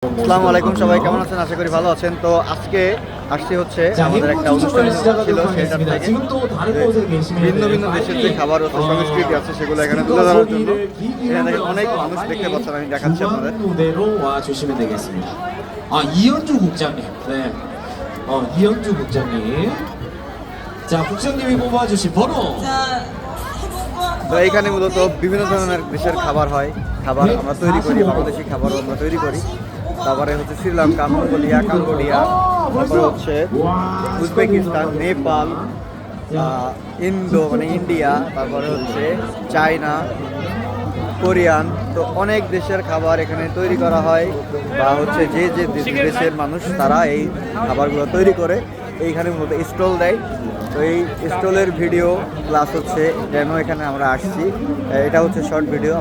আসসালামু আলাইকুম, সবাই কেমন আছেন? আশা করি ভালো আছেন। তো আজকে আসছি হচ্ছে আমাদের একটা অনুষ্ঠান ছিল, সেটার থেকে ভিন্ন ভিন্ন দেশের যে খাবার ও সংস্কৃতি আছে সেগুলো এখানে তুলে ধরার জন্য এখানে দেখেন অনেক মানুষ দেখতে পাচ্ছেন, আমি দেখাচ্ছি আপনাদের। 무대로 와주시면 되겠습니다. 아, 이현주 국장님. 네. 이현주 국장님. 자, 국장님이 뽑아주신 번호. তো এইখানে মূলত বিভিন্ন ধরনের দেশের খাবার হয়, খাবার আমরা তৈরি করি, বাংলাদেশি খাবারও আমরা তৈরি করি। তারপরে হচ্ছে শ্রীলঙ্কা, মঙ্গোলিয়া, কাম্বোডিয়া, তারপরে হচ্ছে উজবেকিস্তান, নেপাল, ইন্ডিয়া, তারপরে হচ্ছে চায়না, কোরিয়ান। তো অনেক দেশের খাবার এখানে তৈরি করা হয়, বা হচ্ছে যে যে দেশের মানুষ তারা এই খাবারগুলো তৈরি করে এইখানে মূলত স্টল দেয়। তো এই স্টলের ভিডিও প্লাস হচ্ছে ডেমো এখানে আমরা আসছি। এটা হচ্ছে শর্ট ভিডিও।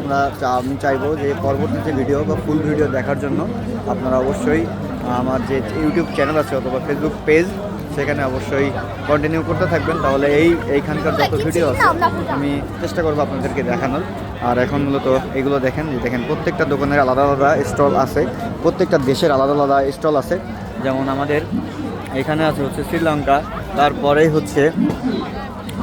আমি চাইবো যে পরবর্তী যে ভিডিও বা ফুল ভিডিও দেখার জন্য আপনারা অবশ্যই আমার যে ইউটিউব চ্যানেল আছে অথবা ফেসবুক পেজ সেখানে অবশ্যই কন্টিনিউ করতে থাকবেন। তাহলে এইখানকার যত ভিডিও আছে আমি চেষ্টা করবো আপনাদেরকে দেখানোর। আর এখন মূলত এগুলো দেখেন প্রত্যেকটা দোকানের আলাদা আলাদা স্টল আছে, প্রত্যেকটা দেশের আলাদা আলাদা স্টল আছে। যেমন আমাদের এখানে আছে হচ্ছে শ্রীলঙ্কা, তারপরেই হচ্ছে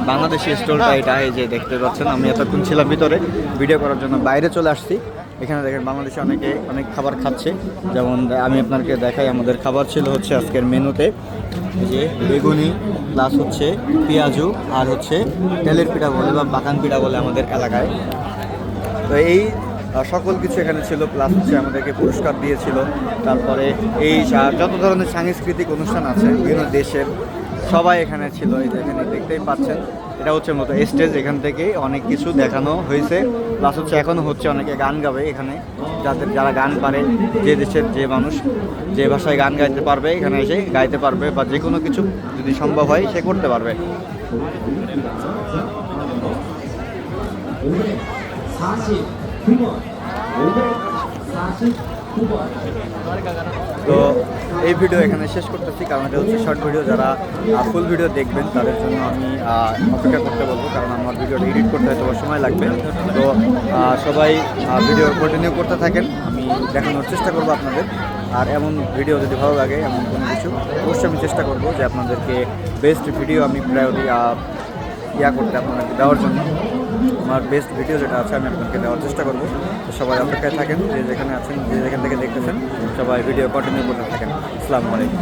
বাংলাদেশি স্টলটা এটা, এই যে দেখতে পাচ্ছেন। আমি এতক্ষণ ছিলাম ভিতরে ভিডিও করার জন্য, বাইরে চলে আসছি। এখানে দেখেন বাংলাদেশে অনেক খাবার খাচ্ছে। যেমন আমি আপনাকে দেখাই, আমাদের খাবার ছিল হচ্ছে আজকের মেনুতে এই যে বেগুনি প্লাস হচ্ছে পেঁয়াজু আর হচ্ছে তেলের পিঠা বলে বা বাগান পিঠা বলে আমাদের এলাকায়। তো এই সকল কিছু এখানে ছিল, প্লাস হচ্ছে আমাদেরকে পুরস্কার দিয়েছিল। তারপরে এই যত ধরনের সাংস্কৃতিক অনুষ্ঠান আছে বিভিন্ন দেশের সবাই এখানে ছিল। এই যে এখানে দেখতেই পাচ্ছেন, এটা হচ্ছে মতো স্টেজ, এখান থেকে অনেক কিছু দেখানো হয়েছে। প্লাস হচ্ছে এখনও হচ্ছে, অনেকে গান গাবে এখানে, যারা গান পারে, যে দেশের যে মানুষ যে ভাষায় গান গাইতে পারবে এখানে এসে গাইতে পারবে, বা যে কোনো কিছু যদি সম্ভব হয় সে করতে পারবে। তো এই ভিডিও এখানে শেষ করতেছি, কারণ এটা হচ্ছে শর্ট ভিডিও। যারা ফুল ভিডিও দেখবেন তাদের জন্য আমি অপেক্ষা করতে বলবো, কারণ আমার ভিডিওটা এডিট করতে হয়তো সময় লাগবে। তো সবাই ভিডিও কন্টিনিউ করতে থাকেন, আমি দেখানোর চেষ্টা করবো আপনাদের। আর এমন ভিডিও যদি ভালো লাগে, এমন কোনো কিছু অবশ্যই আমি চেষ্টা করবো যে আপনাদেরকে বেস্ট ভিডিও আমি প্রায় করতে আপনাদেরকে দেওয়ার জন্য। আমার বেস্ট ভিডিও যেটা আছে আমি আপনাকে দেওয়ার চেষ্টা করবো। তো সবাই অপেক্ষায় থাকেন, যে যেখানে আছেন, যে যেখান থেকে দেখতেছেন, সবাই ভিডিও কন্টিনিউ করতে থাকেন। আসসালামু আলাইকুম।